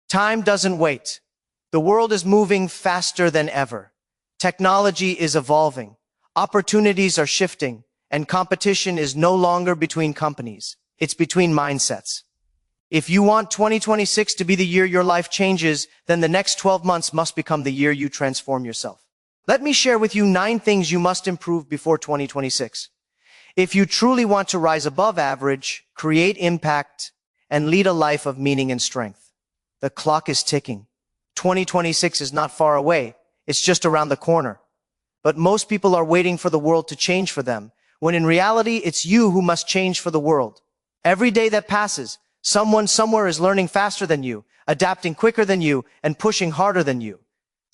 Time doesn't wait. The world is moving faster than ever. Technology is evolving. Opportunities are shifting, and competition is no longer between companies. It's between mindsets. If you want 2026 to be the year your life changes, then the next 12 months must become the year you transform yourself. Let me share with you 9 things you must improve before 2026. If you truly want to rise above average, create impact, and lead a life of meaning and strength, the clock is ticking. 2026 is not far away. It's just around the corner. But most people are waiting for the world to change for them, when in reality, it's you who must change for the world. Every day that passes, someone somewhere is learning faster than you, adapting quicker than you, and pushing harder than you.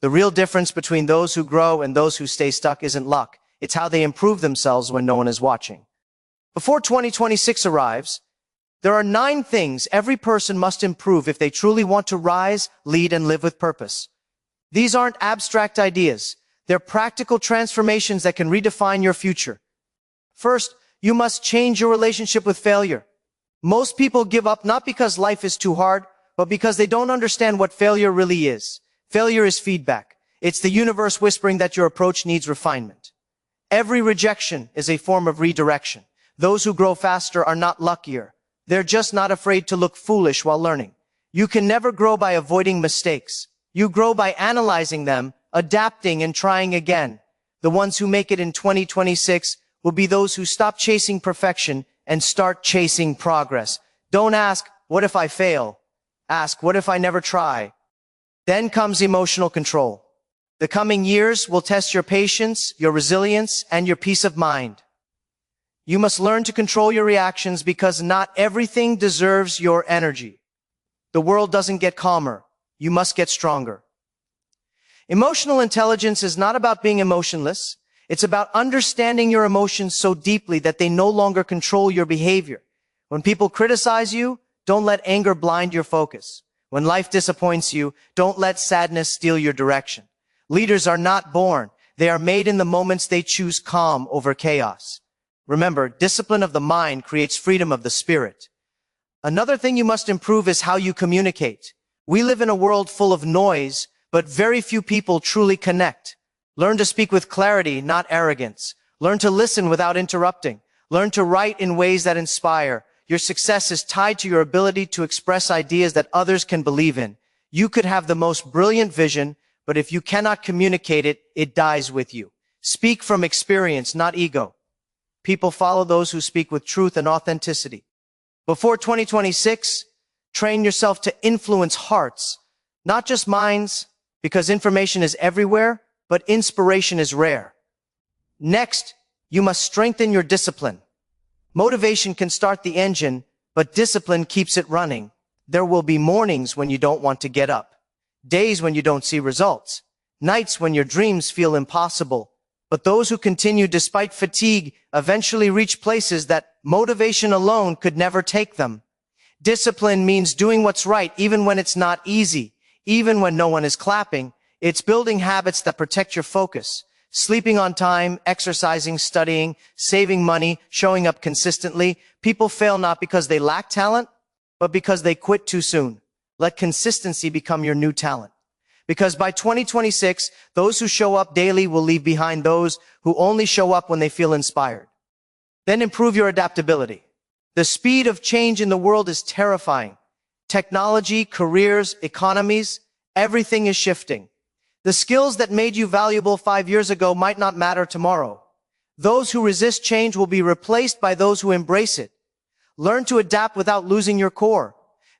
The real difference between those who grow and those who stay stuck isn't luck. It's how they improve themselves when no one is watching. Before 2026 arrives, there are 9 things every person must improve if they truly want to rise, lead, and live with purpose. These aren't abstract ideas. They're practical transformations that can redefine your future. First, you must change your relationship with failure. Most people give up not because life is too hard, but because they don't understand what failure really is. Failure is feedback. It's the universe whispering that your approach needs refinement. Every rejection is a form of redirection. Those who grow faster are not luckier. They're just not afraid to look foolish while learning. You can never grow by avoiding mistakes. You grow by analyzing them, adapting, and trying again. The ones who make it in 2026 will be those who stop chasing perfection and start chasing progress. Don't ask, what if I fail? Ask, what if I never try? Then comes emotional control. The coming years will test your patience, your resilience, and your peace of mind. You must learn to control your reactions because not everything deserves your energy. The world doesn't get calmer. You must get stronger. Emotional intelligence is not about being emotionless. It's about understanding your emotions so deeply that they no longer control your behavior. When people criticize you, don't let anger blind your focus. When life disappoints you, don't let sadness steal your direction. Leaders are not born. They are made in the moments they choose calm over chaos. Remember, discipline of the mind creates freedom of the spirit. Another thing you must improve is how you communicate. We live in a world full of noise, but very few people truly connect. Learn to speak with clarity, not arrogance. Learn to listen without interrupting. Learn to write in ways that inspire. Your success is tied to your ability to express ideas that others can believe in. You could have the most brilliant vision, but if you cannot communicate it, it dies with you. Speak from experience, not ego. People follow those who speak with truth and authenticity. Before 2026, train yourself to influence hearts, not just minds, because information is everywhere, but inspiration is rare. Next, you must strengthen your discipline. Motivation can start the engine, but discipline keeps it running. There will be mornings when you don't want to get up, days when you don't see results, nights when your dreams feel impossible. But those who continue despite fatigue eventually reach places that motivation alone could never take them. Discipline means doing what's right even when it's not easy, even when no one is clapping. It's building habits that protect your focus. Sleeping on time, exercising, studying, saving money, showing up consistently. People fail not because they lack talent, but because they quit too soon. Let consistency become your new talent. Because by 2026, those who show up daily will leave behind those who only show up when they feel inspired. Then improve your adaptability. The speed of change in the world is terrifying. Technology, careers, economies, everything is shifting. The skills that made you valuable 5 years ago might not matter tomorrow. Those who resist change will be replaced by those who embrace it. Learn to adapt without losing your core.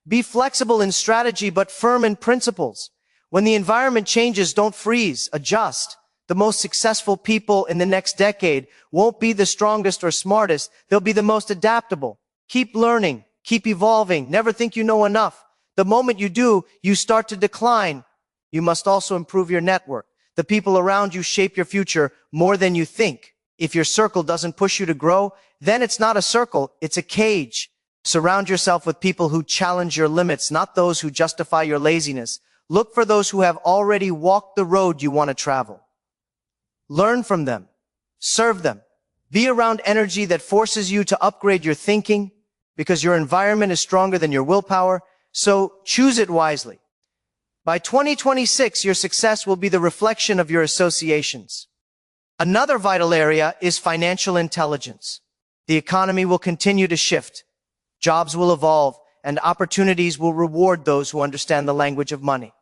Be flexible in strategy but firm in principles. When the environment changes, don't freeze, adjust. The most successful people in the next decade won't be the strongest or smartest. They'll be the most adaptable. Keep learning, keep evolving, never think you know enough. The moment you do, you start to decline. You must also improve your network. The people around you shape your future more than you think. If your circle doesn't push you to grow, then it's not a circle, it's a cage. Surround yourself with people who challenge your limits, not those who justify your laziness. Look for those who have already walked the road you want to travel. Learn from them. Serve them. Be around energy that forces you to upgrade your thinking, because your environment is stronger than your willpower, so choose it wisely. By 2026, your success will be the reflection of your associations. Another vital area is financial intelligence. The economy will continue to shift. Jobs will evolve, and opportunities will reward those who understand the language of money.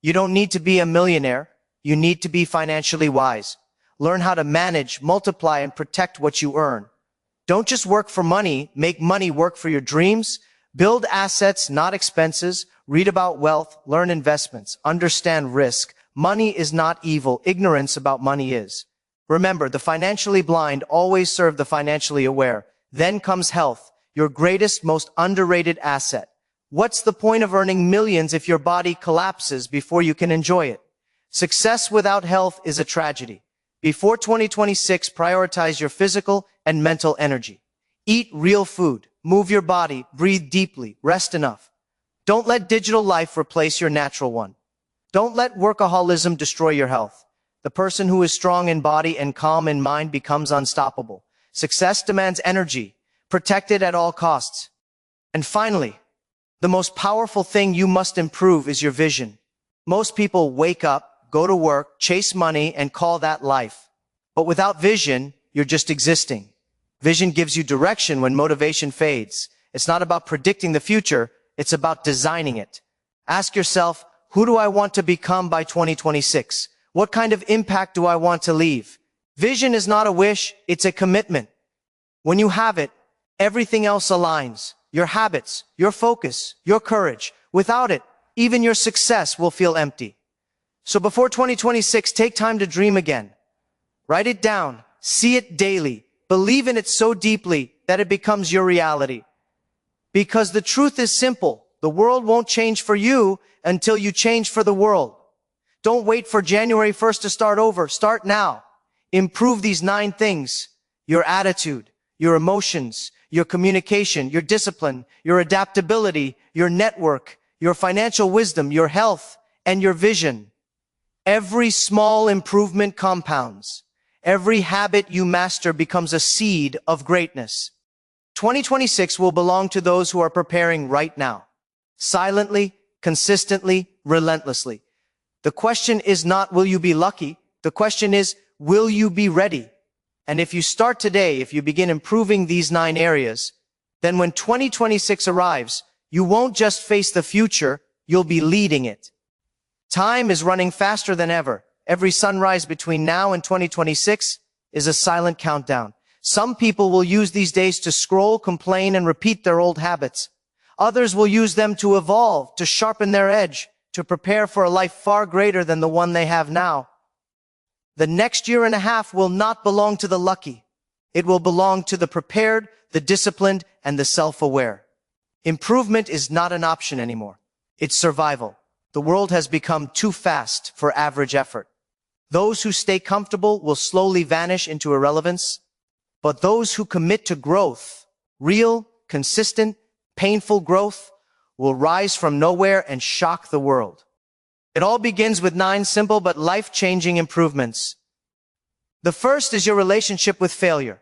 You don't need to be a millionaire. You need to be financially wise. Learn how to manage, multiply, and protect what you earn. Don't just work for money. Make money work for your dreams. Build assets, not expenses. Read about wealth. Learn investments. Understand risk. Money is not evil. Ignorance about money is. Remember, the financially blind always serve the financially aware. Then comes health, your greatest, most underrated asset. What's the point of earning millions if your body collapses before you can enjoy it? Success without health is a tragedy. Before 2026, prioritize your physical and mental energy. Eat real food, move your body, breathe deeply, rest enough. Don't let digital life replace your natural one. Don't let workaholism destroy your health. The person who is strong in body and calm in mind becomes unstoppable. Success demands energy. Protect it at all costs. And finally, the most powerful thing you must improve is your vision. Most people wake up, go to work, chase money, and call that life. But without vision, you're just existing. Vision gives you direction when motivation fades. It's not about predicting the future. It's about designing it. Ask yourself, who do I want to become by 2026? What kind of impact do I want to leave? Vision is not a wish, it's a commitment. When you have it, everything else aligns. Your habits, your focus, your courage. Without it, even your success will feel empty. So before 2026, take time to dream again. Write it down, see it daily, believe in it so deeply that it becomes your reality. Because the truth is simple, the world won't change for you until you change for the world. Don't wait for January 1st to start over. Start now. Improve these 9 things. Your attitude, your emotions, your communication, your discipline, your adaptability, your network, your financial wisdom, your health, and your vision. Every small improvement compounds. Every habit you master becomes a seed of greatness. 2026 will belong to those who are preparing right now. Silently, consistently, relentlessly. The question is not, will you be lucky? The question is, will you be ready? And if you start today, if you begin improving these 9 areas, then when 2026 arrives, you won't just face the future, you'll be leading it. Time is running faster than ever. Every sunrise between now and 2026 is a silent countdown. Some people will use these days to scroll, complain, and repeat their old habits. Others will use them to evolve, to sharpen their edge, to prepare for a life far greater than the one they have now. The next year and a half will not belong to the lucky. It will belong to the prepared, the disciplined, and the self-aware. Improvement is not an option anymore. It's survival. The world has become too fast for average effort. Those who stay comfortable will slowly vanish into irrelevance, but those who commit to growth, real, consistent, painful growth, will rise from nowhere and shock the world. It all begins with 9 simple but life-changing improvements. The first is your relationship with failure.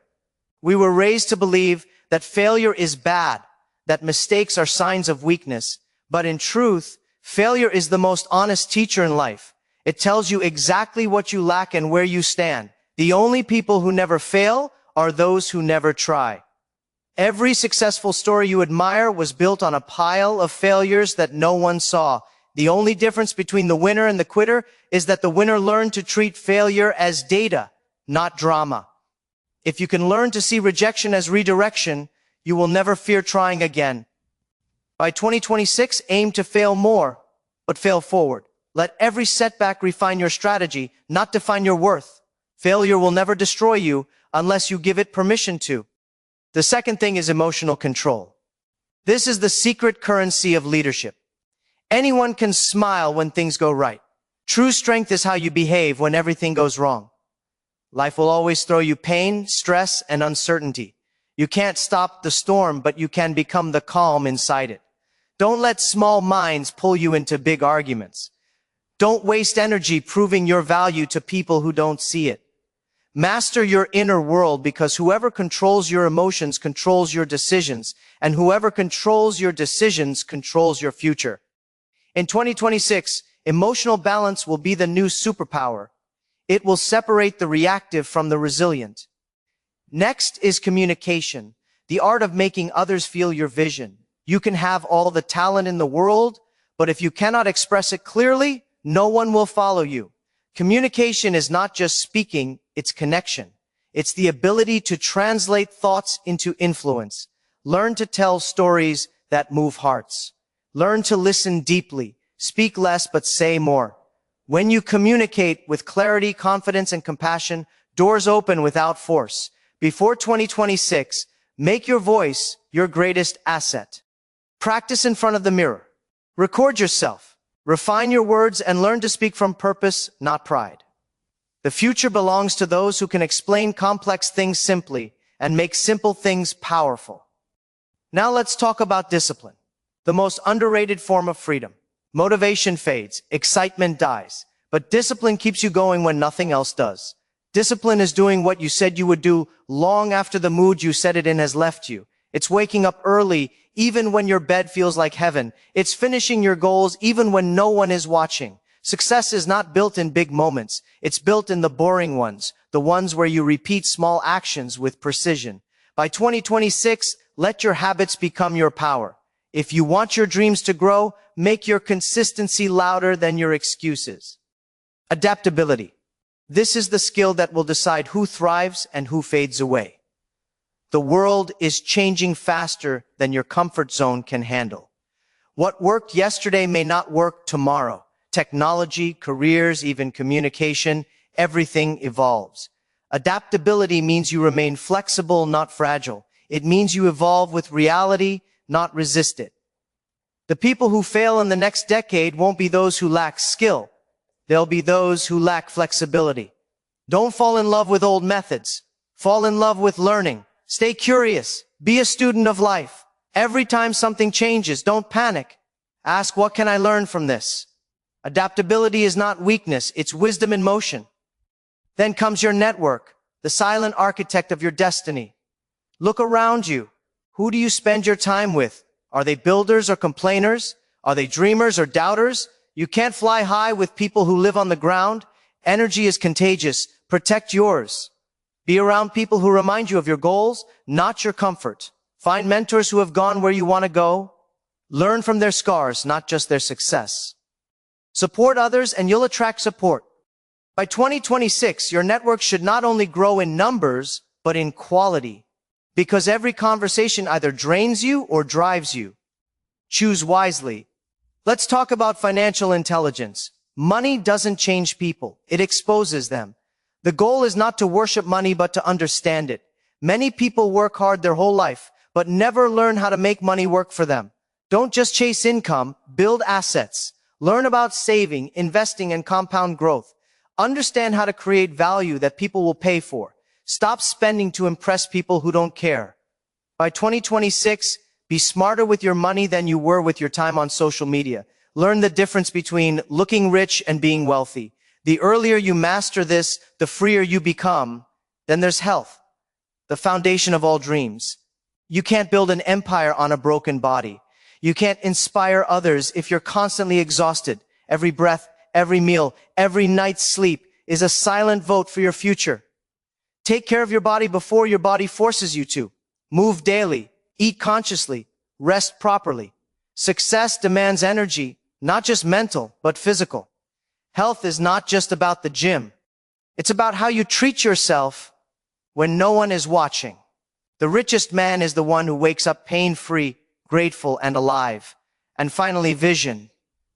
We were raised to believe that failure is bad, that mistakes are signs of weakness. But in truth, failure is the most honest teacher in life. It tells you exactly what you lack and where you stand. The only people who never fail are those who never try. Every successful story you admire was built on a pile of failures that no one saw. The only difference between the winner and the quitter is that the winner learned to treat failure as data, not drama. If you can learn to see rejection as redirection, you will never fear trying again. By 2026, aim to fail more, but fail forward. Let every setback refine your strategy, not define your worth. Failure will never destroy you unless you give it permission to. The second thing is emotional control. This is the secret currency of leadership. Anyone can smile when things go right. True strength is how you behave when everything goes wrong. Life will always throw you pain, stress, and uncertainty. You can't stop the storm, but you can become the calm inside it. Don't let small minds pull you into big arguments. Don't waste energy proving your value to people who don't see it. Master your inner world, because whoever controls your emotions controls your decisions, and whoever controls your decisions controls your future. In 2026, Emotional balance will be the new superpower. It will separate the reactive from the resilient. Next is communication, the art of making others feel your vision. You can have all the talent in the world, but if you cannot express it clearly, no one will follow you. Communication is not just speaking, it's connection. It's the ability to translate thoughts into influence. Learn to tell stories that move hearts. Learn to listen deeply. Speak less but say more. When you communicate with clarity, confidence, and compassion, doors open without force. Before 2026, make your voice your greatest asset. Practice in front of the mirror. Record yourself. Refine your words and learn to speak from purpose, not pride. The future belongs to those who can explain complex things simply and make simple things powerful. Now let's talk about discipline, the most underrated form of freedom. Motivation fades, excitement dies, but discipline keeps you going when nothing else does. Discipline is doing what you said you would do long after the mood you set it in has left you. It's waking up early, even when your bed feels like heaven. It's finishing your goals, even when no one is watching. Success is not built in big moments. It's built in the boring ones, the ones where you repeat small actions with precision. By 2026, let your habits become your power. If you want your dreams to grow, make your consistency louder than your excuses. Adaptability. This is the skill that will decide who thrives and who fades away. The world is changing faster than your comfort zone can handle. What worked yesterday may not work tomorrow. Technology, careers, even communication, everything evolves. Adaptability means you remain flexible, not fragile. It means you evolve with reality, not resist it. The people who fail in the next decade won't be those who lack skill. They'll be those who lack flexibility. Don't fall in love with old methods. Fall in love with learning. Stay curious. Be a student of life. Every time something changes, don't panic. Ask, what can I learn from this? Adaptability is not weakness, it's wisdom in motion. Then comes your network, the silent architect of your destiny. Look around you. Who do you spend your time with? Are they builders or complainers? Are they dreamers or doubters? You can't fly high with people who live on the ground. Energy is contagious. Protect yours. Be around people who remind you of your goals, not your comfort. Find mentors who have gone where you want to go. Learn from their scars, not just their success. Support others and you'll attract support. By 2026, your network should not only grow in numbers, but in quality. Because every conversation either drains you or drives you. Choose wisely. Let's talk about financial intelligence. Money doesn't change people. It exposes them. The goal is not to worship money, but to understand it. Many people work hard their whole life, but never learn how to make money work for them. Don't just chase income, build assets. Learn about saving, investing, and compound growth. Understand how to create value that people will pay for. Stop spending to impress people who don't care. By 2026, be smarter with your money than you were with your time on social media. Learn the difference between looking rich and being wealthy. The earlier you master this, the freer you become. Then there's health, the foundation of all dreams. You can't build an empire on a broken body. You can't inspire others if you're constantly exhausted. Every breath, every meal, every night's sleep is a silent vote for your future. Take care of your body before your body forces you to. Move daily, eat consciously, rest properly. Success demands energy, not just mental, but physical. Health is not just about the gym. It's about how you treat yourself when no one is watching. The richest man is the one who wakes up pain-free, grateful, and alive. And finally, vision.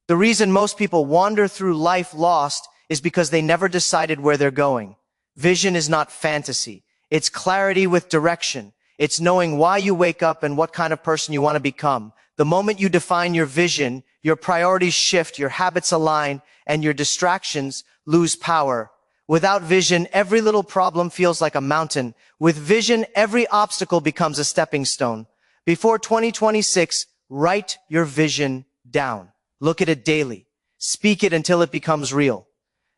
The reason most people wander through life lost is because they never decided where they're going. Vision is not fantasy. It's clarity with direction. It's knowing why you wake up and what kind of person you want to become. The moment you define your vision, your priorities shift, your habits align, and your distractions lose power. Without vision, every little problem feels like a mountain. With vision, every obstacle becomes a stepping stone. Before 2026, write your vision down. Look at it daily. Speak it until it becomes real.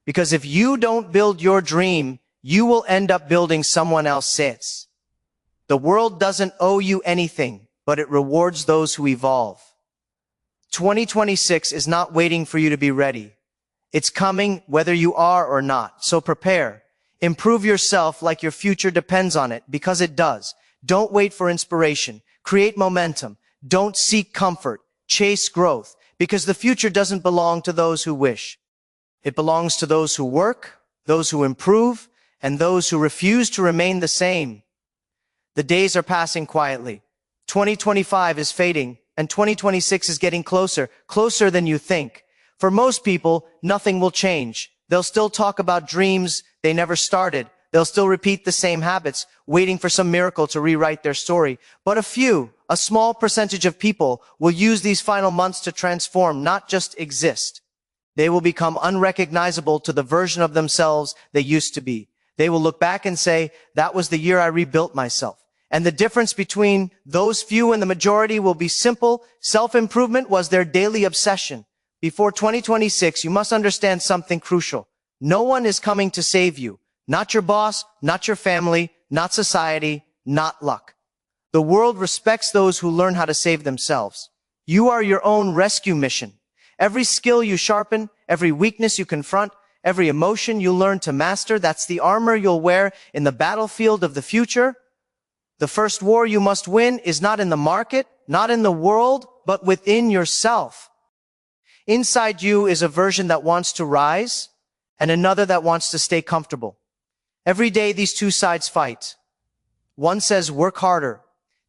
Because if you don't build your dream, you will end up building someone else's. The world doesn't owe you anything, but it rewards those who evolve. 2026 is not waiting for you to be ready. It's coming whether you are or not, so prepare. Improve yourself like your future depends on it, because it does. Don't wait for inspiration. Create momentum. Don't seek comfort. Chase growth, because the future doesn't belong to those who wish. It belongs to those who work, those who improve, and those who refuse to remain the same. The days are passing quietly. 2025 is fading, and 2026 is getting closer, closer than you think. For most people, nothing will change. They'll still talk about dreams they never started. They'll still repeat the same habits, waiting for some miracle to rewrite their story. But a small percentage of people will use these final months to transform, not just exist. They will become unrecognizable to the version of themselves they used to be. They will look back and say, that was the year I rebuilt myself. And the difference between those few and the majority will be simple. Self-improvement was their daily obsession. Before 2026, you must understand something crucial. No one is coming to save you. Not your boss, not your family, not society, not luck. The world respects those who learn how to save themselves. You are your own rescue mission. Every skill you sharpen, every weakness you confront, every emotion you learn to master, that's the armor you'll wear in the battlefield of the future. The first war you must win is not in the market, not in the world, but within yourself. Inside you is a version that wants to rise and another that wants to stay comfortable. Every day these two sides fight. One says work harder.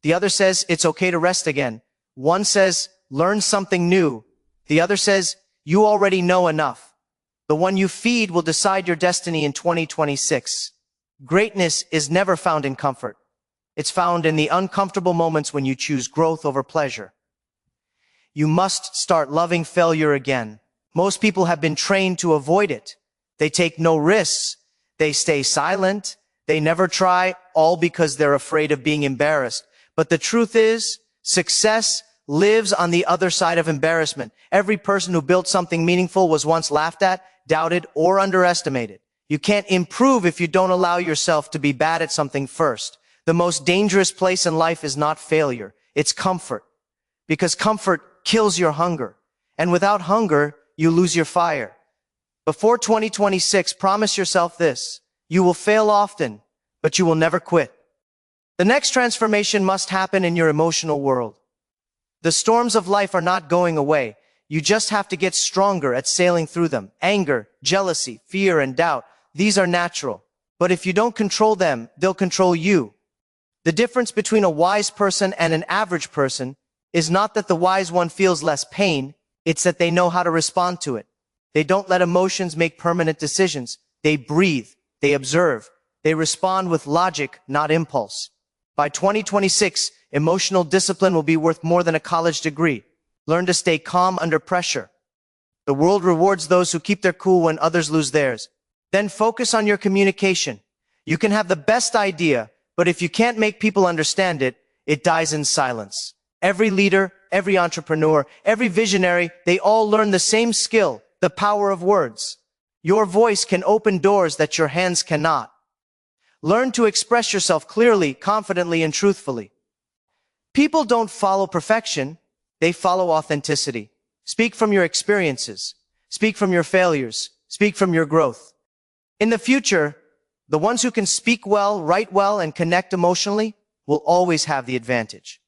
The other says it's okay to rest again. One says learn something new. The other says you already know enough. The one you feed will decide your destiny in 2026. Greatness is never found in comfort. It's found in the uncomfortable moments when you choose growth over pleasure. You must start loving failure again. Most people have been trained to avoid it. They take no risks. They stay silent. They never try, all because they're afraid of being embarrassed. But the truth is, success lives on the other side of embarrassment. Every person who built something meaningful was once laughed at, doubted, or underestimated. You can't improve if you don't allow yourself to be bad at something first. The most dangerous place in life is not failure. It's comfort. Because comfort kills your hunger. And without hunger, you lose your fire. Before 2026, promise yourself this. You will fail often, but you will never quit. The next transformation must happen in your emotional world. The storms of life are not going away. You just have to get stronger at sailing through them. Anger, jealousy, fear, and doubt. These are natural. But if you don't control them, they'll control you. The difference between a wise person and an average person is not that the wise one feels less pain, it's that they know how to respond to it. They don't let emotions make permanent decisions. They breathe, they observe, they respond with logic, not impulse. By 2026, emotional discipline will be worth more than a college degree. Learn to stay calm under pressure. The world rewards those who keep their cool when others lose theirs. Then focus on your communication. You can have the best idea, but if you can't make people understand it, it dies in silence. Every leader, every entrepreneur, every visionary, they all learn the same skill, the power of words. Your voice can open doors that your hands cannot. Learn to express yourself clearly, confidently, and truthfully. People don't follow perfection. They follow authenticity. Speak from your experiences. Speak from your failures. Speak from your growth. In the future, the ones who can speak well, write well, and connect emotionally will always have the advantage.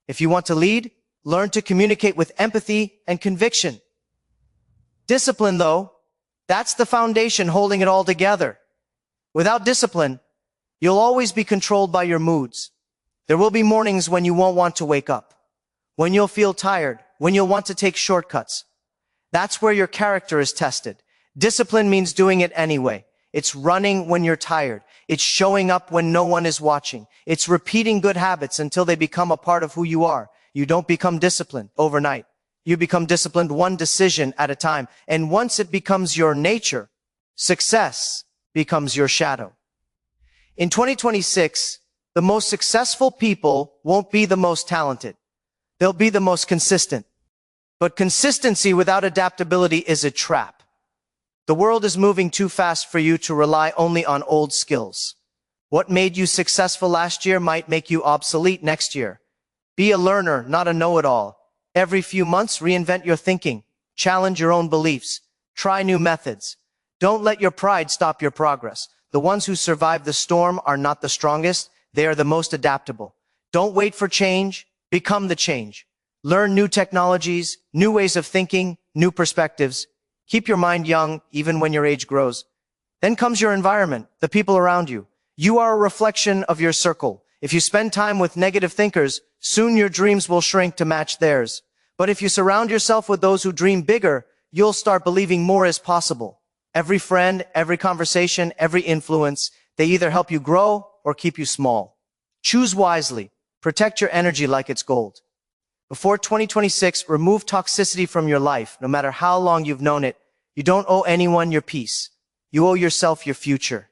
If you want to lead, learn to communicate with empathy and conviction. Discipline, though, that's the foundation holding it all together. Without discipline, you'll always be controlled by your moods. There will be mornings when you won't want to wake up, when you'll feel tired, when you'll want to take shortcuts. That's where your character is tested. Discipline means doing it anyway. It's running when you're tired. It's showing up when no one is watching. It's repeating good habits until they become a part of who you are. You don't become disciplined overnight. You become disciplined one decision at a time. And once it becomes your nature, success becomes your shadow. In 2026, the most successful people won't be the most talented. They'll be the most consistent. But consistency without adaptability is a trap. The world is moving too fast for you to rely only on old skills. What made you successful last year might make you obsolete next year. Be a learner, not a know-it-all. Every few months, reinvent your thinking. Challenge your own beliefs. Try new methods. Don't let your pride stop your progress. The ones who survive the storm are not the strongest. They are the most adaptable. Don't wait for change. Become the change. Learn new technologies, new ways of thinking, new perspectives. Keep your mind young, even when your age grows. Then comes your environment, the people around you. You are a reflection of your circle. If you spend time with negative thinkers, soon your dreams will shrink to match theirs. But if you surround yourself with those who dream bigger, you'll start believing more is possible. Every friend, every conversation, every influence, they either help you grow or keep you small. Choose wisely. Protect your energy like it's gold. Before 2026, remove toxicity from your life, no matter how long you've known it. You don't owe anyone your peace. You owe yourself your future.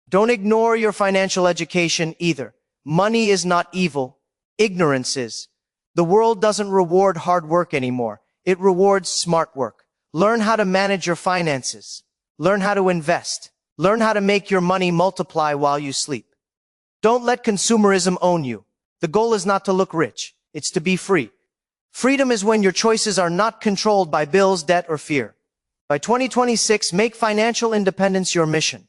Don't ignore your financial education either. Money is not evil. Ignorance is. The world doesn't reward hard work anymore. It rewards smart work. Learn how to manage your finances. Learn how to invest. Learn how to make your money multiply while you sleep. Don't let consumerism own you. The goal is not to look rich. It's to be free. Freedom is when your choices are not controlled by bills, debt, or fear. By 2026, make financial independence your mission.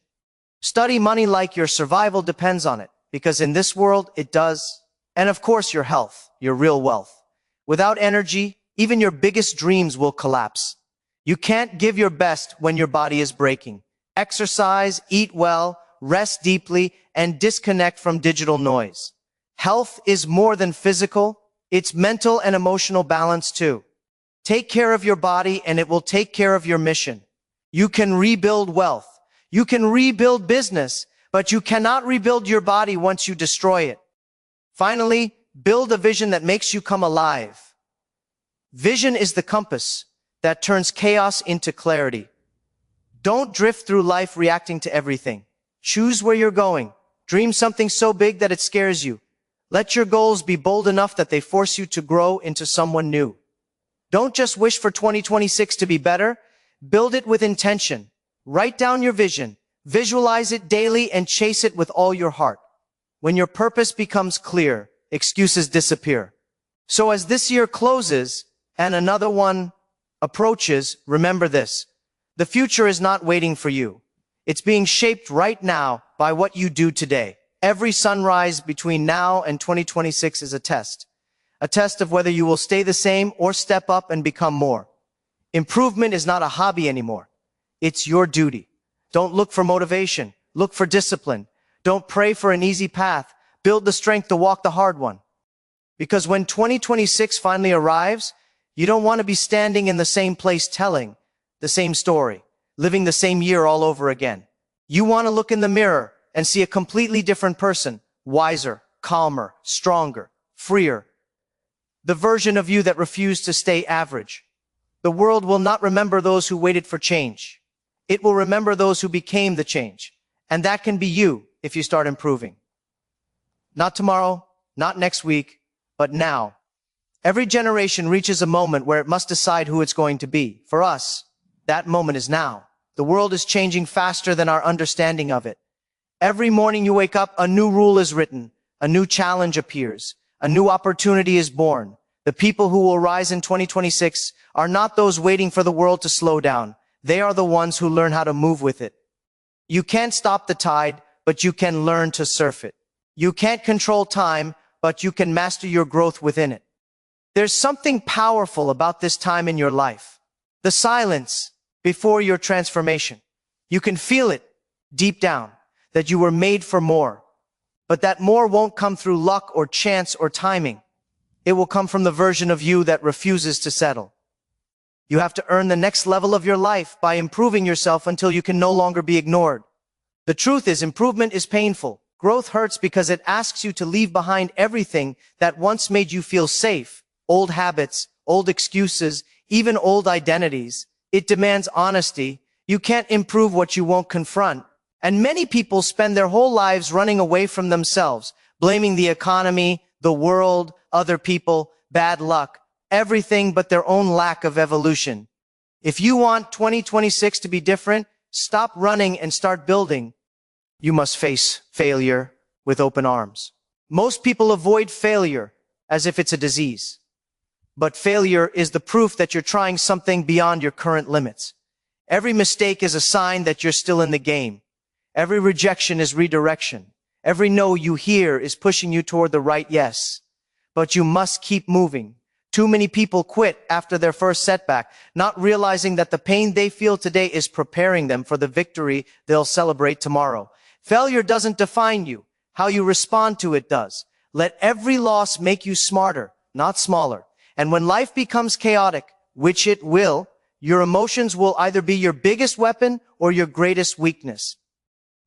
Study money like your survival depends on it, because in this world, it does. And of course, your health, your real wealth. Without energy, even your biggest dreams will collapse. You can't give your best when your body is breaking. Exercise, eat well, rest deeply, and disconnect from digital noise. Health is more than physical. It's mental and emotional balance too. Take care of your body and it will take care of your mission. You can rebuild wealth. You can rebuild business, but you cannot rebuild your body once you destroy it. Finally, build a vision that makes you come alive. Vision is the compass that turns chaos into clarity. Don't drift through life reacting to everything. Choose where you're going. Dream something so big that it scares you. Let your goals be bold enough that they force you to grow into someone new. Don't just wish for 2026 to be better. Build it with intention. Write down your vision. Visualize it daily and chase it with all your heart. When your purpose becomes clear, excuses disappear. So as this year closes and another one approaches, remember this. The future is not waiting for you. It's being shaped right now by what you do today. Every sunrise between now and 2026 is a test of whether you will stay the same or step up and become more. Improvement is not a hobby anymore. It's your duty. Don't look for motivation. Look for discipline. Don't pray for an easy path. Build the strength to walk the hard one. Because when 2026 finally arrives, you don't want to be standing in the same place telling the same story, living the same year all over again. You want to look in the mirror and see a completely different person, wiser, calmer, stronger, freer. The version of you that refused to stay average. The world will not remember those who waited for change. It will remember those who became the change. And that can be you if you start improving. Not tomorrow, not next week, but now. Every generation reaches a moment where it must decide who it's going to be. For us, that moment is now. The world is changing faster than our understanding of it. Every morning you wake up, a new rule is written, a new challenge appears, a new opportunity is born. The people who will rise in 2026 are not those waiting for the world to slow down. They are the ones who learn how to move with it. You can't stop the tide, but you can learn to surf it. You can't control time, but you can master your growth within it. There's something powerful about this time in your life. The silence before your transformation. You can feel it deep down, that you were made for more. But that more won't come through luck or chance or timing. It will come from the version of you that refuses to settle. You have to earn the next level of your life by improving yourself until you can no longer be ignored. The truth is, improvement is painful. Growth hurts because it asks you to leave behind everything that once made you feel safe. Old habits, old excuses, even old identities. It demands honesty. You can't improve what you won't confront. And many people spend their whole lives running away from themselves, blaming the economy, the world, other people, bad luck, everything but their own lack of evolution. If you want 2026 to be different, stop running and start building. You must face failure with open arms. Most people avoid failure as if it's a disease. But failure is the proof that you're trying something beyond your current limits. Every mistake is a sign that you're still in the game. Every rejection is redirection. Every no you hear is pushing you toward the right yes. But you must keep moving. Too many people quit after their first setback, not realizing that the pain they feel today is preparing them for the victory they'll celebrate tomorrow. Failure doesn't define you. How you respond to it does. Let every loss make you smarter, not smaller. And when life becomes chaotic, which it will, your emotions will either be your biggest weapon or your greatest weakness.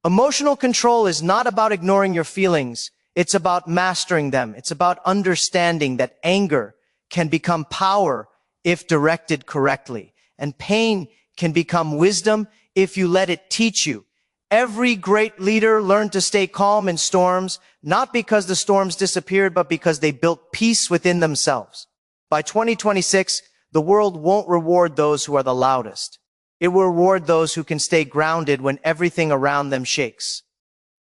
Emotional control is not about ignoring your feelings. It's about mastering them. It's about understanding that anger can become power if directed correctly. And pain can become wisdom if you let it teach you. Every great leader learned to stay calm in storms, not because the storms disappeared, but because they built peace within themselves. By 2026, the world won't reward those who are the loudest. It will reward those who can stay grounded when everything around them shakes.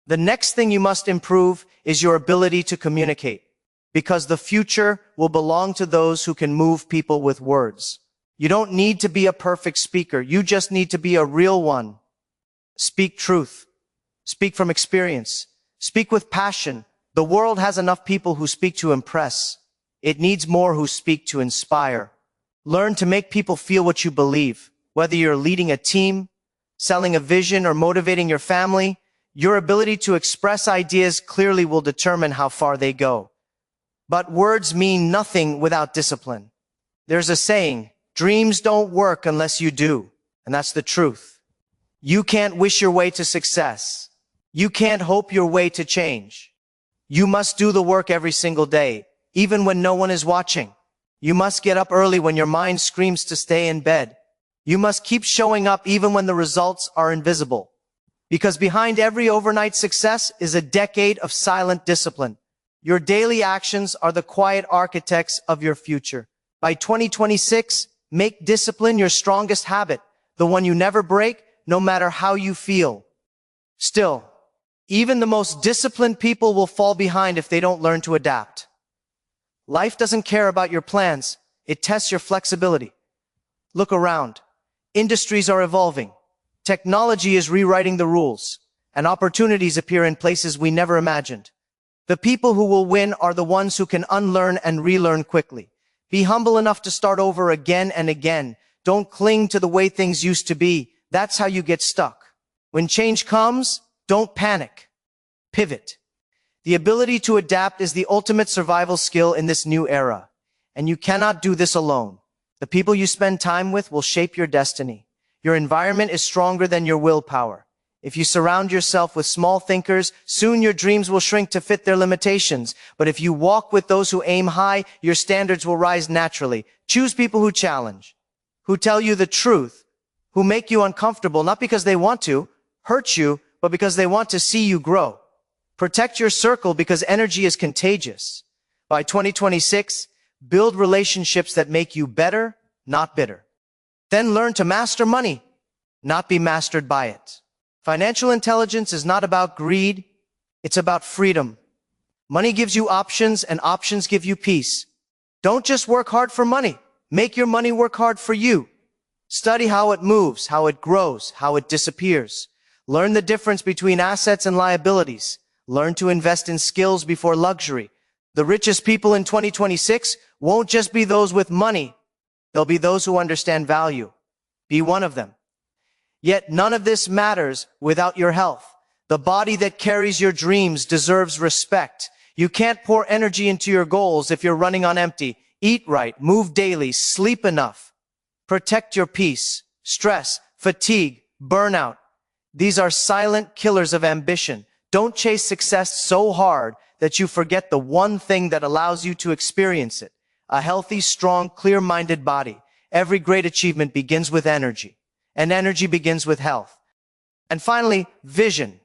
The next thing you must improve is your ability to communicate, because the future will belong to those who can move people with words. You don't need to be a perfect speaker. You just need to be a real one. Speak truth. Speak from experience. Speak with passion. The world has enough people who speak to impress. It needs more who speak to inspire. Learn to make people feel what you believe. Whether you're leading a team, selling a vision, or motivating your family, your ability to express ideas clearly will determine how far they go. But words mean nothing without discipline. There's a saying, dreams don't work unless you do. And that's the truth. You can't wish your way to success. You can't hope your way to change. You must do the work every single day, even when no one is watching. You must get up early when your mind screams to stay in bed. You must keep showing up even when the results are invisible. Because behind every overnight success is a decade of silent discipline. Your daily actions are the quiet architects of your future. By 2026, make discipline your strongest habit, the one you never break, no matter how you feel. Still, even the most disciplined people will fall behind if they don't learn to adapt. Life doesn't care about your plans. It tests your flexibility. Look around. Industries are evolving. Technology is rewriting the rules, and opportunities appear in places we never imagined. The people who will win are the ones who can unlearn and relearn quickly. Be humble enough to start over again and again. Don't cling to the way things used to be. That's how you get stuck. When change comes, don't panic. Pivot. The ability to adapt is the ultimate survival skill in this new era, and you cannot do this alone. The people you spend time with will shape your destiny. Your environment is stronger than your willpower. If you surround yourself with small thinkers, soon your dreams will shrink to fit their limitations. But if you walk with those who aim high, your standards will rise naturally. Choose people who challenge, who tell you the truth, who make you uncomfortable, not because they want to hurt you, but because they want to see you grow. Protect your circle because energy is contagious. By 2026, build relationships that make you better, not bitter. Then learn to master money, not be mastered by it. Financial intelligence is not about greed, it's about freedom. Money gives you options, and options give you peace. Don't just work hard for money. Make your money work hard for you. Study how it moves, how it grows, how it disappears. Learn the difference between assets and liabilities. Learn to invest in skills before luxury. The richest people in 2026 won't just be those with money. They'll be those who understand value. Be one of them. Yet none of this matters without your health. The body that carries your dreams deserves respect. You can't pour energy into your goals if you're running on empty. Eat right, move daily, sleep enough. Protect your peace. Stress, fatigue, burnout. These are silent killers of ambition. Don't chase success so hard that you forget the one thing that allows you to experience it. A healthy, strong, clear-minded body. Every great achievement begins with energy, and energy begins with health. And finally, vision,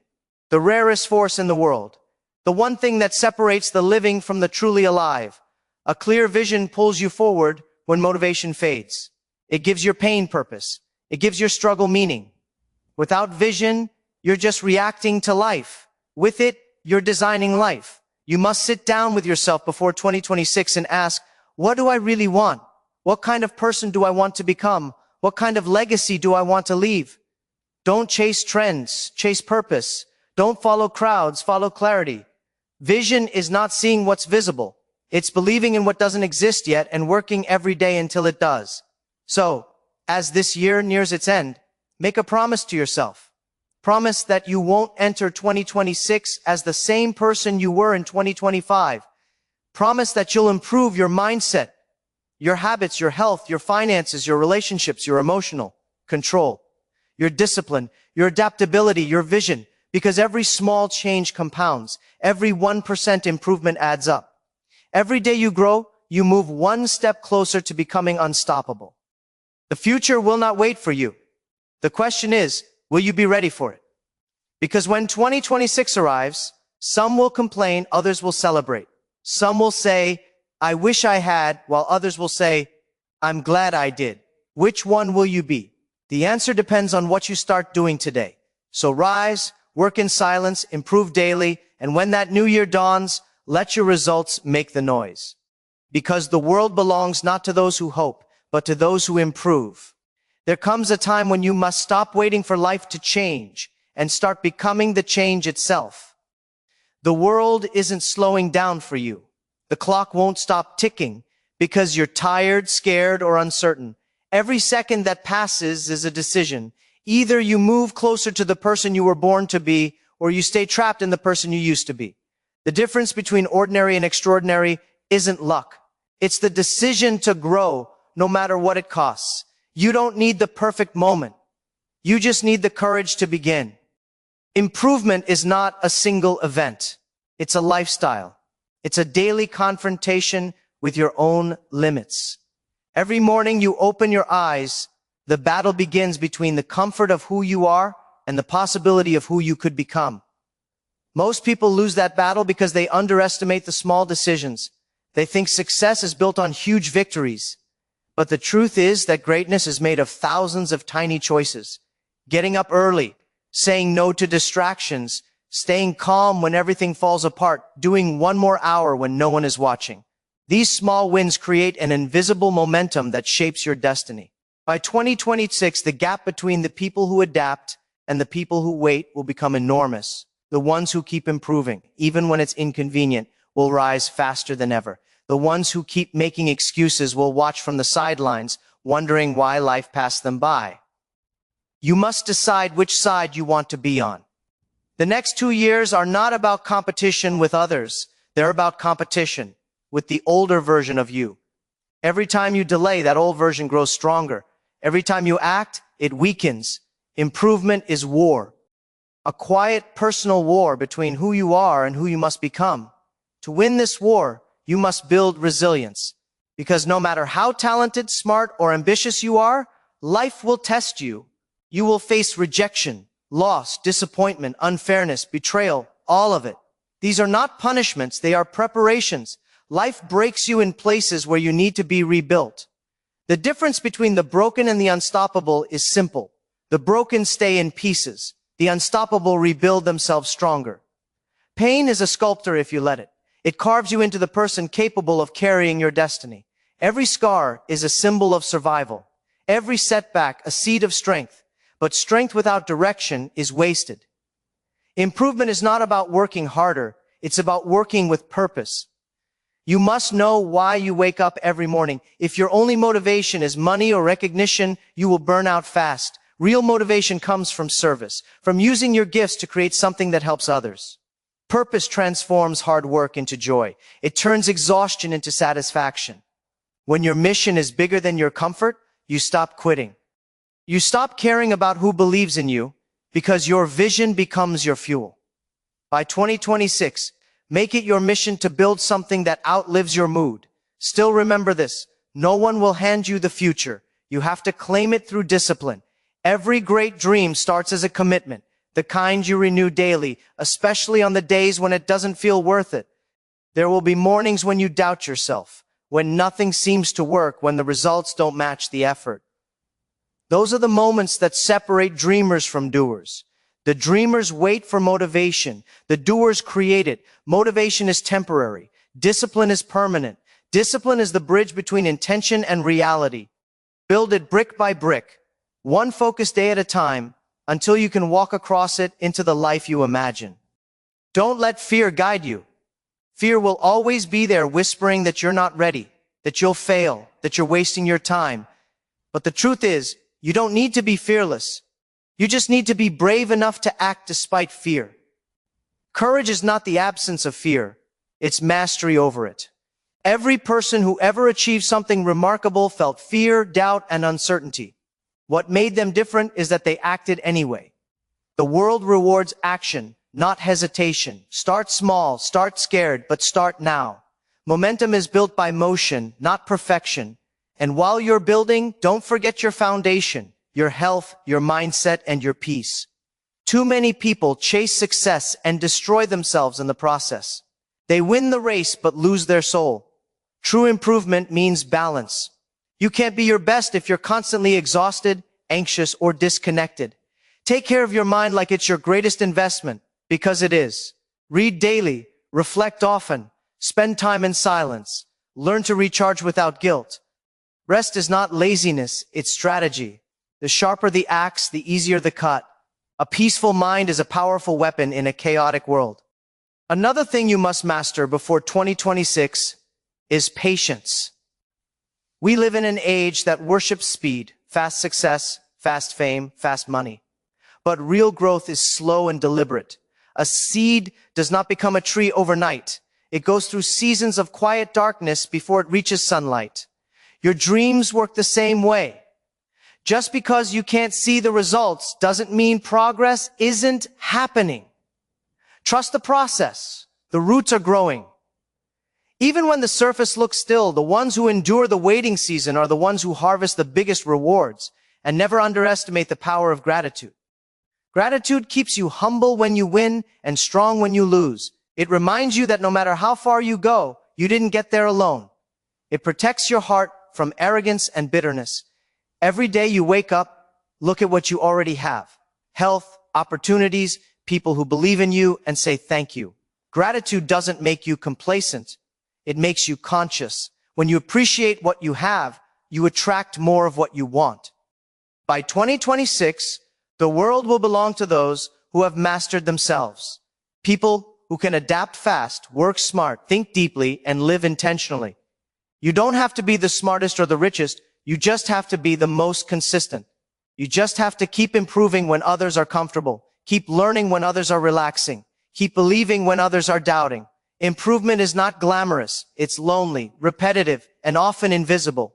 the rarest force in the world. The one thing that separates the living from the truly alive. A clear vision pulls you forward when motivation fades. It gives your pain purpose. It gives your struggle meaning. Without vision, you're just reacting to life. With it, you're designing life. You must sit down with yourself before 2026 and ask, what do I really want? What kind of person do I want to become? What kind of legacy do I want to leave? Don't chase trends, chase purpose. Don't follow crowds, follow clarity. Vision is not seeing what's visible. It's believing in what doesn't exist yet and working every day until it does. So, as this year nears its end, make a promise to yourself. Promise that you won't enter 2026 as the same person you were in 2025. Promise that you'll improve your mindset, your habits, your health, your finances, your relationships, your emotional control, your discipline, your adaptability, your vision, because every small change compounds. Every 1% improvement adds up. Every day you grow, you move one step closer to becoming unstoppable. The future will not wait for you. The question is, will you be ready for it? Because when 2026 arrives, some will complain, others will celebrate. Some will say, I wish I had, while others will say, I'm glad I did. Which one will you be? The answer depends on what you start doing today. So rise, work in silence, improve daily, and when that new year dawns, let your results make the noise. Because the world belongs not to those who hope, but to those who improve. There comes a time when you must stop waiting for life to change and start becoming the change itself. The world isn't slowing down for you. The clock won't stop ticking because you're tired, scared, or uncertain. Every second that passes is a decision. Either you move closer to the person you were born to be, or you stay trapped in the person you used to be. The difference between ordinary and extraordinary isn't luck. It's the decision to grow, no matter what it costs. You don't need the perfect moment. You just need the courage to begin. Improvement is not a single event. It's a lifestyle. It's a daily confrontation with your own limits. Every morning you open your eyes, the battle begins between the comfort of who you are and the possibility of who you could become. Most people lose that battle because they underestimate the small decisions. They think success is built on huge victories. But the truth is that greatness is made of thousands of tiny choices. Getting up early, saying no to distractions, staying calm when everything falls apart, doing one more hour when no one is watching. These small wins create an invisible momentum that shapes your destiny. By 2026, the gap between the people who adapt and the people who wait will become enormous. The ones who keep improving, even when it's inconvenient, will rise faster than ever. The ones who keep making excuses will watch from the sidelines, wondering why life passed them by. You must decide which side you want to be on. The next 2 years are not about competition with others. They're about competition with the older version of you. Every time you delay, that old version grows stronger. Every time you act, it weakens. Improvement is war. A quiet personal war between who you are and who you must become. To win this war, you must build resilience. Because no matter how talented, smart, or ambitious you are, life will test you. You will face rejection, loss, disappointment, unfairness, betrayal, all of it. These are not punishments, they are preparations. Life breaks you in places where you need to be rebuilt. The difference between the broken and the unstoppable is simple. The broken stay in pieces. The unstoppable rebuild themselves stronger. Pain is a sculptor if you let it. It carves you into the person capable of carrying your destiny. Every scar is a symbol of survival. Every setback a seed of strength. But strength without direction is wasted. Improvement is not about working harder. It's about working with purpose. You must know why you wake up every morning. If your only motivation is money or recognition, you will burn out fast. Real motivation comes from service, from using your gifts to create something that helps others. Purpose transforms hard work into joy. It turns exhaustion into satisfaction. When your mission is bigger than your comfort, you stop quitting. You stop caring about who believes in you because your vision becomes your fuel. By 2026, make it your mission to build something that outlives your mood. Still remember this, no one will hand you the future. You have to claim it through discipline. Every great dream starts as a commitment, the kind you renew daily, especially on the days when it doesn't feel worth it. There will be mornings when you doubt yourself, when nothing seems to work, when the results don't match the effort. Those are the moments that separate dreamers from doers. The dreamers wait for motivation. The doers create it. Motivation is temporary. Discipline is permanent. Discipline is the bridge between intention and reality. Build it brick by brick, one focused day at a time, until you can walk across it into the life you imagine. Don't let fear guide you. Fear will always be there whispering that you're not ready, that you'll fail, that you're wasting your time. But the truth is, you don't need to be fearless. You just need to be brave enough to act despite fear. Courage is not the absence of fear, it's mastery over it. Every person who ever achieved something remarkable felt fear, doubt, and uncertainty. What made them different is that they acted anyway. The world rewards action, not hesitation. Start small, start scared, but start now. Momentum is built by motion, not perfection. And while you're building, don't forget your foundation, your health, your mindset, and your peace. Too many people chase success and destroy themselves in the process. They win the race but lose their soul. True improvement means balance. You can't be your best if you're constantly exhausted, anxious, or disconnected. Take care of your mind like it's your greatest investment, because it is. Read daily, reflect often, spend time in silence, learn to recharge without guilt. Rest is not laziness, it's strategy. The sharper the axe, the easier the cut. A peaceful mind is a powerful weapon in a chaotic world. Another thing you must master before 2026 is patience. We live in an age that worships speed, fast success, fast fame, fast money. But real growth is slow and deliberate. A seed does not become a tree overnight. It goes through seasons of quiet darkness before it reaches sunlight. Your dreams work the same way. Just because you can't see the results doesn't mean progress isn't happening. Trust the process. The roots are growing. Even when the surface looks still, the ones who endure the waiting season are the ones who harvest the biggest rewards. And never underestimate the power of gratitude. Gratitude keeps you humble when you win and strong when you lose. It reminds you that no matter how far you go, you didn't get there alone. It protects your heart from arrogance and bitterness. Every day you wake up, look at what you already have. Health, opportunities, people who believe in you and say thank you. Gratitude doesn't make you complacent. It makes you conscious. When you appreciate what you have, you attract more of what you want. By 2026, the world will belong to those who have mastered themselves. People who can adapt fast, work smart, think deeply, and live intentionally. You don't have to be the smartest or the richest. You just have to be the most consistent. You just have to keep improving when others are comfortable. Keep learning when others are relaxing. Keep believing when others are doubting. Improvement is not glamorous. It's lonely, repetitive, and often invisible.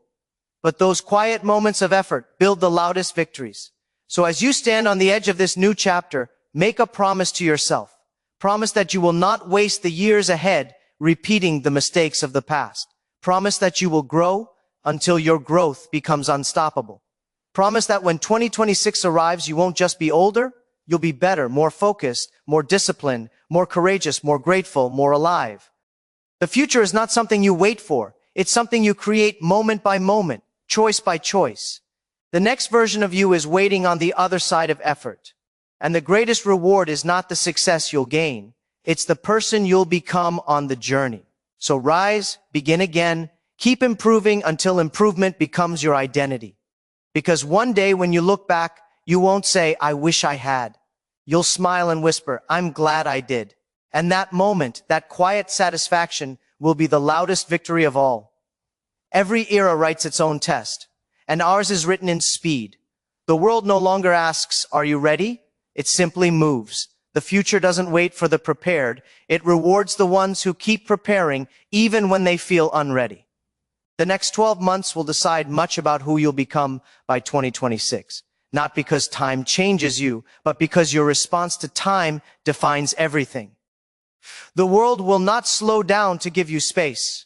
But those quiet moments of effort build the loudest victories. So as you stand on the edge of this new chapter, make a promise to yourself. Promise that you will not waste the years ahead repeating the mistakes of the past. Promise that you will grow until your growth becomes unstoppable. Promise that when 2026 arrives, you won't just be older, you'll be better, more focused, more disciplined, more courageous, more grateful, more alive. The future is not something you wait for. It's something you create moment by moment, choice by choice. The next version of you is waiting on the other side of effort. And the greatest reward is not the success you'll gain. It's the person you'll become on the journey. So rise, begin again, keep improving until improvement becomes your identity. Because one day when you look back, you won't say, I wish I had. You'll smile and whisper, I'm glad I did. And that moment, that quiet satisfaction, will be the loudest victory of all. Every era writes its own test, and ours is written in speed. The world no longer asks, are you ready? It simply moves. The future doesn't wait for the prepared. It rewards the ones who keep preparing even when they feel unready. The next 12 months will decide much about who you'll become by 2026. Not because time changes you, but because your response to time defines everything. The world will not slow down to give you space.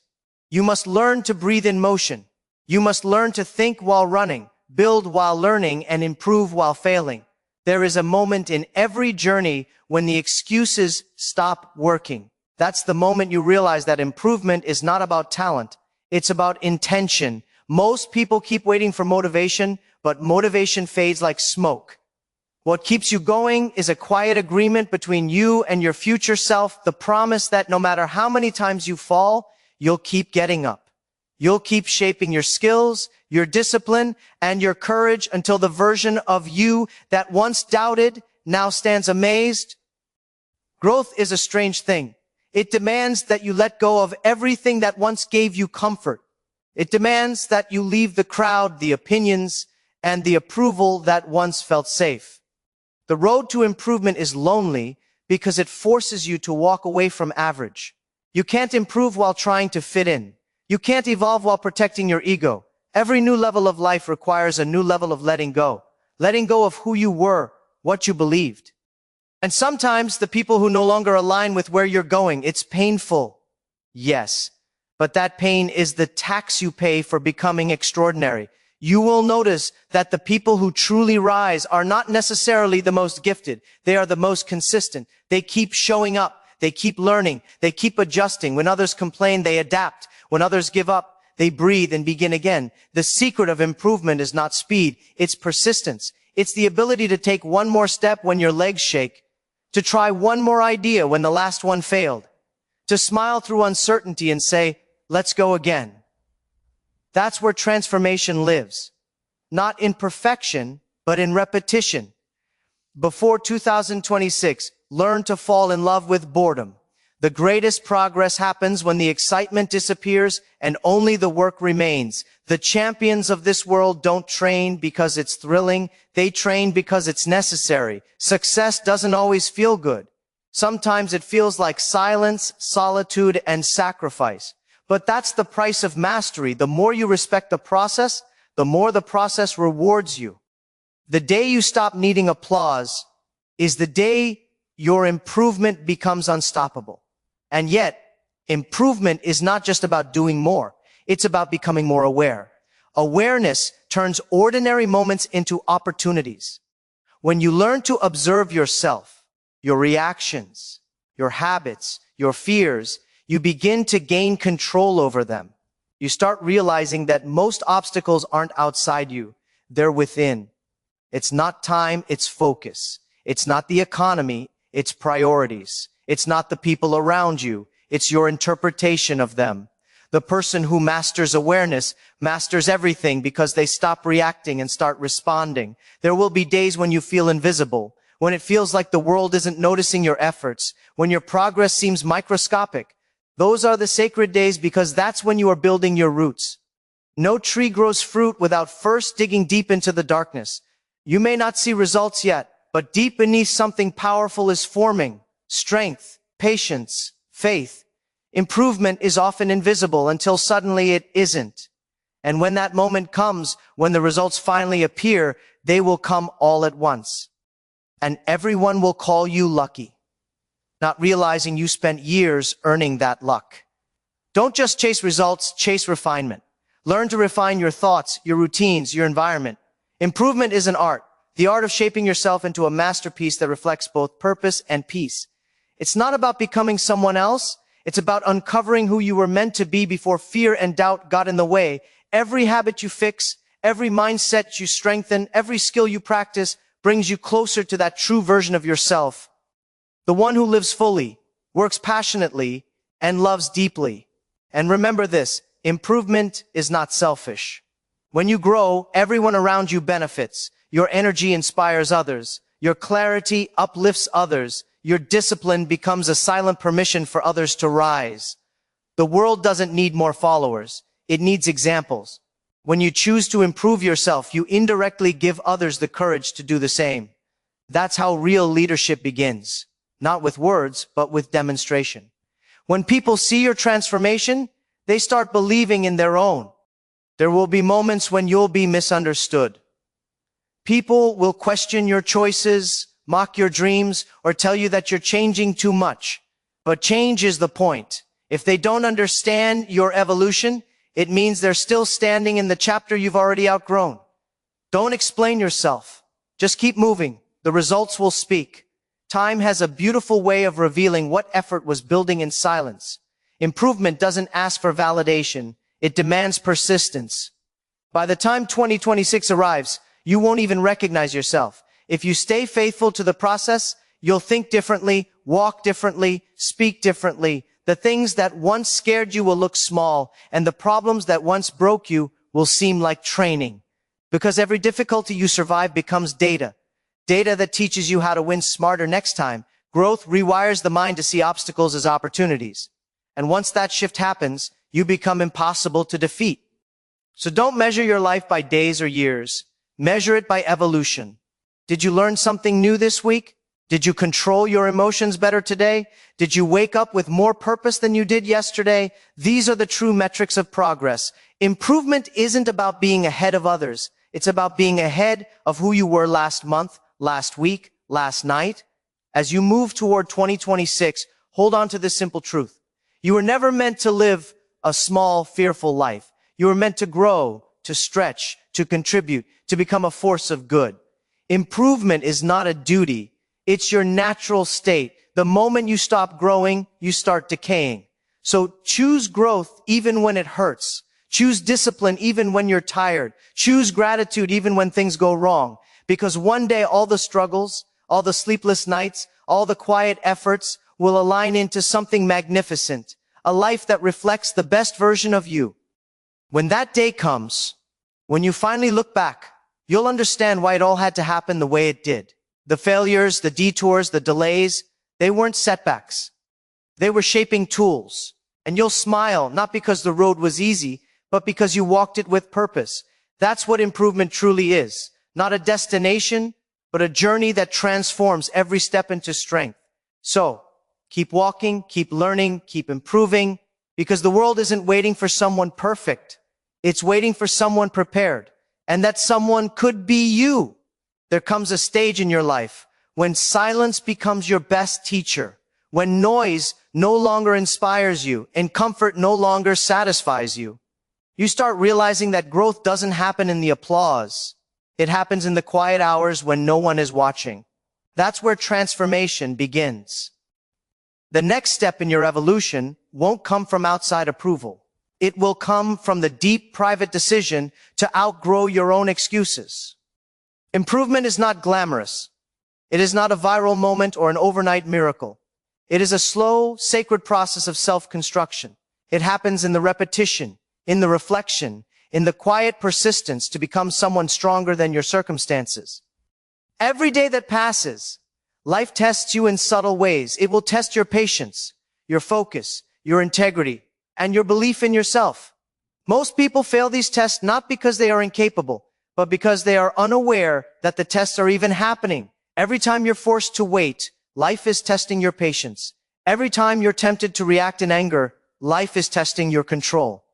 You must learn to breathe in motion. You must learn to think while running, build while learning, and improve while failing. There is a moment in every journey when the excuses stop working. That's the moment you realize that improvement is not about talent. It's about intention. Most people keep waiting for motivation, but motivation fades like smoke. What keeps you going is a quiet agreement between you and your future self, the promise that no matter how many times you fall, you'll keep getting up. You'll keep shaping your skills, your discipline, and your courage until the version of you that once doubted now stands amazed? Growth is a strange thing. It demands that you let go of everything that once gave you comfort. It demands that you leave the crowd, the opinions, and the approval that once felt safe. The road to improvement is lonely because it forces you to walk away from average. You can't improve while trying to fit in. You can't evolve while protecting your ego. Every new level of life requires a new level of letting go of who you were, what you believed. And sometimes the people who no longer align with where you're going, it's painful. Yes, but that pain is the tax you pay for becoming extraordinary. You will notice that the people who truly rise are not necessarily the most gifted. They are the most consistent. They keep showing up. They keep learning. They keep adjusting. When others complain, they adapt. When others give up, they breathe and begin again. The secret of improvement is not speed. It's persistence. It's the ability to take one more step when your legs shake, to try one more idea when the last one failed, to smile through uncertainty and say, let's go again. That's where transformation lives. Not in perfection, but in repetition. Before 2026, learn to fall in love with boredom. The greatest progress happens when the excitement disappears and only the work remains. The champions of this world don't train because it's thrilling. They train because it's necessary. Success doesn't always feel good. Sometimes it feels like silence, solitude, and sacrifice. But that's the price of mastery. The more you respect the process, the more the process rewards you. The day you stop needing applause is the day your improvement becomes unstoppable. And yet, improvement is not just about doing more. It's about becoming more aware. Awareness turns ordinary moments into opportunities. When you learn to observe yourself, your reactions, your habits, your fears, you begin to gain control over them. You start realizing that most obstacles aren't outside you. They're within. It's not time, it's focus. It's not the economy, it's priorities. It's not the people around you, it's your interpretation of them. The person who masters awareness masters everything because they stop reacting and start responding. There will be days when you feel invisible, when it feels like the world isn't noticing your efforts, when your progress seems microscopic. Those are the sacred days because that's when you are building your roots. No tree grows fruit without first digging deep into the darkness. You may not see results yet, but deep beneath something powerful is forming. Strength, patience, faith. Improvement is often invisible until suddenly it isn't. And when that moment comes, when the results finally appear, they will come all at once. And everyone will call you lucky, not realizing you spent years earning that luck. Don't just chase results, chase refinement. Learn to refine your thoughts, your routines, your environment. Improvement is an art, the art of shaping yourself into a masterpiece that reflects both purpose and peace. It's not about becoming someone else. It's about uncovering who you were meant to be before fear and doubt got in the way. Every habit you fix, every mindset you strengthen, every skill you practice brings you closer to that true version of yourself. The one who lives fully, works passionately, and loves deeply. And remember this, improvement is not selfish. When you grow, everyone around you benefits. Your energy inspires others. Your clarity uplifts others. Your discipline becomes a silent permission for others to rise. The world doesn't need more followers. It needs examples. When you choose to improve yourself, you indirectly give others the courage to do the same. That's how real leadership begins. Not with words, but with demonstration. When people see your transformation, they start believing in their own. There will be moments when you'll be misunderstood. People will question your choices, mock your dreams, or tell you that you're changing too much. But change is the point. If they don't understand your evolution, it means they're still standing in the chapter you've already outgrown. Don't explain yourself. Just keep moving. The results will speak. Time has a beautiful way of revealing what effort was building in silence. Improvement doesn't ask for validation. It demands persistence. By the time 2026 arrives, you won't even recognize yourself. If you stay faithful to the process, you'll think differently, walk differently, speak differently. The things that once scared you will look small, and the problems that once broke you will seem like training. Because every difficulty you survive becomes data. Data that teaches you how to win smarter next time. Growth rewires the mind to see obstacles as opportunities. And once that shift happens, you become impossible to defeat. So don't measure your life by days or years. Measure it by evolution. Did you learn something new this week? Did you control your emotions better today? Did you wake up with more purpose than you did yesterday? These are the true metrics of progress. Improvement isn't about being ahead of others. It's about being ahead of who you were last month, last week, last night. As you move toward 2026, hold on to this simple truth. You were never meant to live a small, fearful life. You were meant to grow, to stretch, to contribute, to become a force of good. Improvement is not a duty. It's your natural state. The moment you stop growing, you start decaying. So choose growth even when it hurts. Choose discipline even when you're tired. Choose gratitude even when things go wrong. Because one day all the struggles, all the sleepless nights, all the quiet efforts will align into something magnificent. A life that reflects the best version of you. When that day comes, when you finally look back, you'll understand why it all had to happen the way it did. The failures, the detours, the delays, they weren't setbacks. They were shaping tools. And you'll smile, not because the road was easy, but because you walked it with purpose. That's what improvement truly is. Not a destination, but a journey that transforms every step into strength. So, keep walking, keep learning, keep improving, because the world isn't waiting for someone perfect. It's waiting for someone prepared. And that someone could be you. There comes a stage in your life when silence becomes your best teacher, when noise no longer inspires you and comfort no longer satisfies you. You start realizing that growth doesn't happen in the applause. It happens in the quiet hours when no one is watching. That's where transformation begins. The next step in your evolution won't come from outside approval. It will come from the deep private decision to outgrow your own excuses. Improvement is not glamorous. It is not a viral moment or an overnight miracle. It is a slow, sacred process of self-construction. It happens in the repetition, in the reflection, in the quiet persistence to become someone stronger than your circumstances. Every day that passes, life tests you in subtle ways. It will test your patience, your focus, your integrity, and your belief in yourself. Most people fail these tests not because they are incapable, but because they are unaware that the tests are even happening. Every time you're forced to wait, life is testing your patience. Every time you're tempted to react in anger, life is testing your control.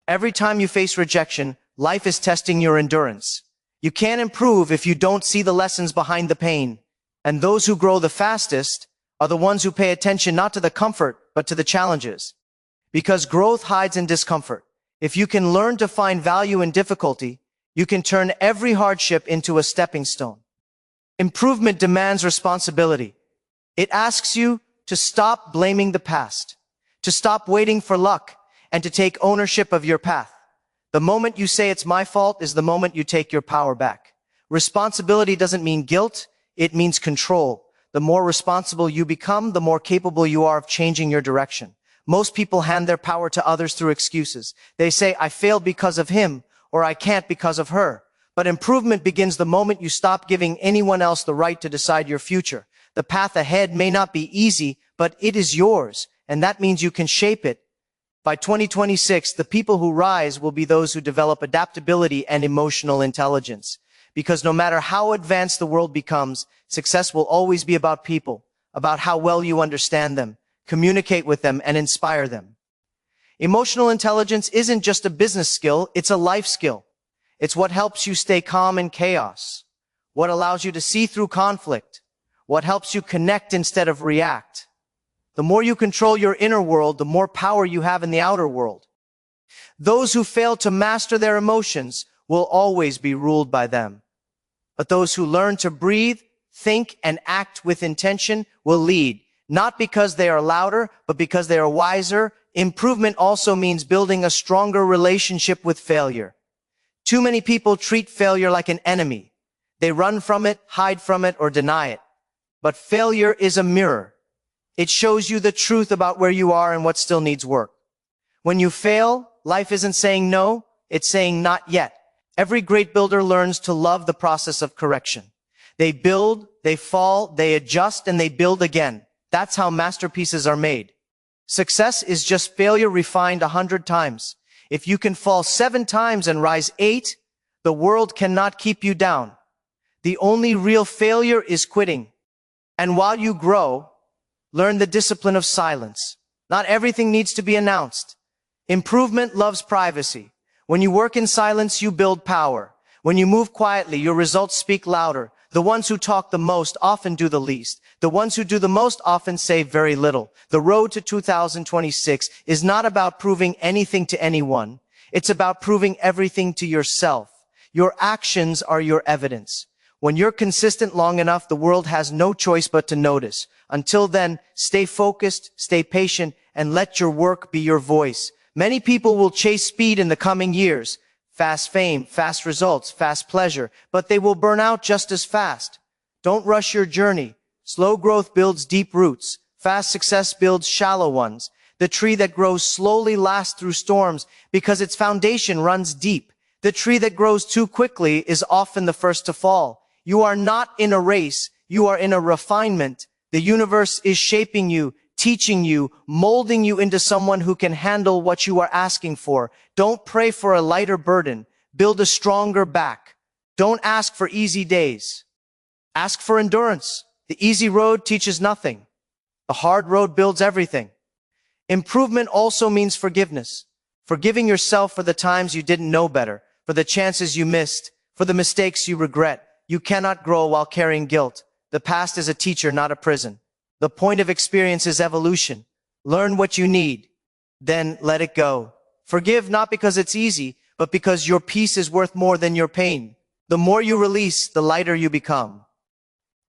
Every time you face rejection, life is testing your endurance. You can't improve if you don't see the lessons behind the pain. And those who grow the fastest are the ones who pay attention not to the comfort, but to the challenges. Because growth hides in discomfort. If you can learn to find value in difficulty, you can turn every hardship into a stepping stone. Improvement demands responsibility. It asks you to stop blaming the past, to stop waiting for luck, and to take ownership of your path. The moment you say it's my fault is the moment you take your power back. Responsibility doesn't mean guilt, it means control. The more responsible you become, the more capable you are of changing your direction. Most people hand their power to others through excuses. They say, I failed because of him, or I can't because of her. But improvement begins the moment you stop giving anyone else the right to decide your future. The path ahead may not be easy, but it is yours, and that means you can shape it. By 2026, the people who rise will be those who develop adaptability and emotional intelligence. Because no matter how advanced the world becomes, success will always be about people, about how well you understand them, communicate with them, and inspire them. Emotional intelligence isn't just a business skill, it's a life skill. It's what helps you stay calm in chaos, what allows you to see through conflict, what helps you connect instead of react. The more you control your inner world, the more power you have in the outer world. Those who fail to master their emotions will always be ruled by them. But those who learn to breathe, think, and act with intention will lead, not because they are louder, but because they are wiser. Improvement also means building a stronger relationship with failure. Too many people treat failure like an enemy. They run from it, hide from it, or deny it. But failure is a mirror. It shows you the truth about where you are and what still needs work. When you fail, life isn't saying no, It's saying not yet. Every great builder learns to love the process of correction. They build, they fall, they adjust, and they build again. That's how masterpieces are made. Success is just failure refined 100 times. If you can fall 7 times and rise 8, the world cannot keep you down. The only real failure is quitting. And while you grow, learn the discipline of silence. Not everything needs to be announced. Improvement loves privacy. When you work in silence, you build power. When you move quietly, your results speak louder. The ones who talk the most often do the least. The ones who do the most often say very little. The road to 2026 is not about proving anything to anyone. It's about proving everything to yourself. Your actions are your evidence. When you're consistent long enough, the world has no choice but to notice. Until then, stay focused, stay patient, and let your work be your voice. Many people will chase speed in the coming years. Fast fame, fast results, fast pleasure, but they will burn out just as fast. Don't rush your journey. Slow growth builds deep roots. Fast success builds shallow ones. The tree that grows slowly lasts through storms because its foundation runs deep. The tree that grows too quickly is often the first to fall. You are not in a race. You are in a refinement. The universe is shaping you, teaching you, molding you into someone who can handle what you are asking for. Don't pray for a lighter burden. Build a stronger back. Don't ask for easy days. Ask for endurance. The easy road teaches nothing. The hard road builds everything. Improvement also means forgiveness. Forgiving yourself for the times you didn't know better, for the chances you missed, for the mistakes you regret. You cannot grow while carrying guilt. The past is a teacher, not a prison. The point of experience is evolution. Learn what you need, then let it go. Forgive not because it's easy, but because your peace is worth more than your pain. The more you release, the lighter you become.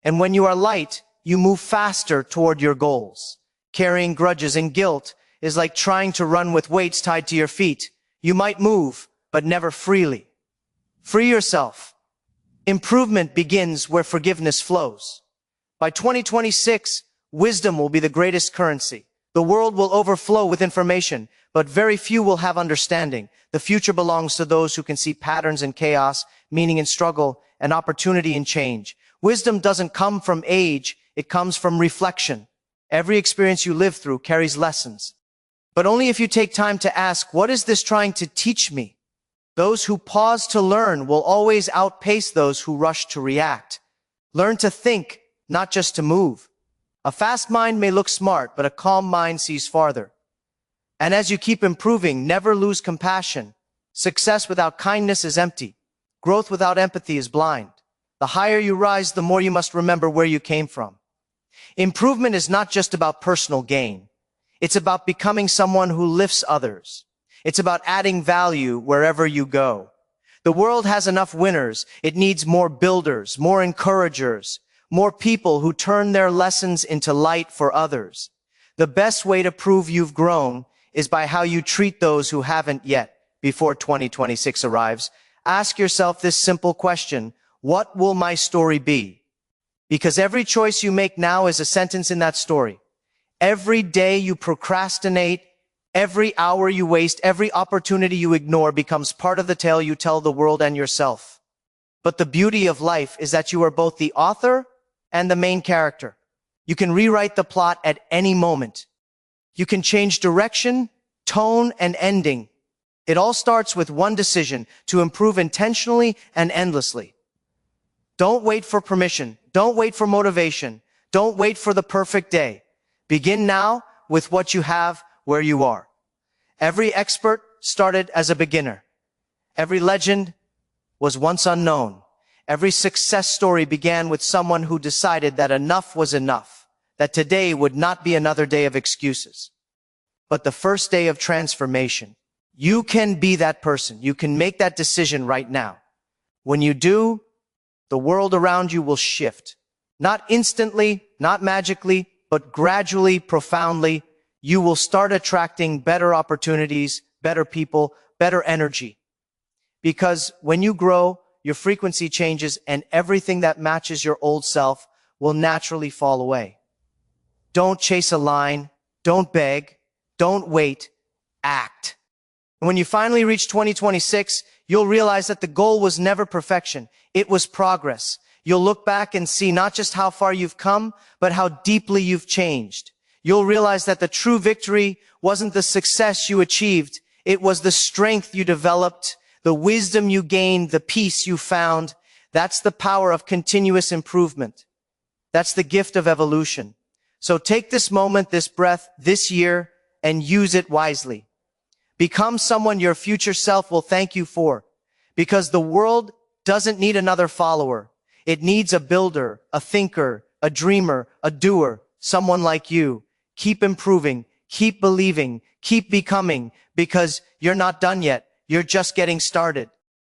And when you are light, you move faster toward your goals. Carrying grudges and guilt is like trying to run with weights tied to your feet. You might move, but never freely. Free yourself. Improvement begins where forgiveness flows. By 2026, wisdom will be the greatest currency. The world will overflow with information, but very few will have understanding. The future belongs to those who can see patterns in chaos, meaning in struggle, and opportunity in change. Wisdom doesn't come from age, it comes from reflection. Every experience you live through carries lessons. But only if you take time to ask, what is this trying to teach me? Those who pause to learn will always outpace those who rush to react. Learn to think, not just to move. A fast mind may look smart, but a calm mind sees farther. And as you keep improving, never lose compassion. Success without kindness is empty. Growth without empathy is blind. The higher you rise, the more you must remember where you came from. Improvement is not just about personal gain. It's about becoming someone who lifts others. It's about adding value wherever you go. The world has enough winners. It needs more builders, more encouragers, more people who turn their lessons into light for others. The best way to prove you've grown is by how you treat those who haven't yet. Before 2026 arrives, ask yourself this simple question: what will my story be? Because every choice you make now is a sentence in that story. Every day you procrastinate, every hour you waste, every opportunity you ignore becomes part of the tale you tell the world and yourself. But the beauty of life is that you are both the author and the main character. You can rewrite the plot at any moment. You can change direction, tone, and ending. It all starts with one decision: to improve intentionally and endlessly. Don't wait for permission. Don't wait for motivation. Don't wait for the perfect day. Begin now with what you have where you are. Every expert started as a beginner. Every legend was once unknown. Every success story began with someone who decided that enough was enough, that today would not be another day of excuses, but the first day of transformation. You can be that person. You can make that decision right now. When you do, the world around you will shift. Not instantly, not magically, but gradually, profoundly. You will start attracting better opportunities, better people, better energy. Because when you grow, your frequency changes, and everything that matches your old self will naturally fall away. Don't chase a line. Don't beg. Don't wait. Act. And when you finally reach 2026, you'll realize that the goal was never perfection. It was progress. You'll look back and see not just how far you've come, but how deeply you've changed. You'll realize that the true victory wasn't the success you achieved. It was the strength you developed, the wisdom you gained, the peace you found. That's the power of continuous improvement. That's the gift of evolution. So take this moment, this breath, this year, and use it wisely. Become someone your future self will thank you for, because the world doesn't need another follower. It needs a builder, a thinker, a dreamer, a doer, someone like you. Keep improving, keep believing, keep becoming, because you're not done yet. You're just getting started.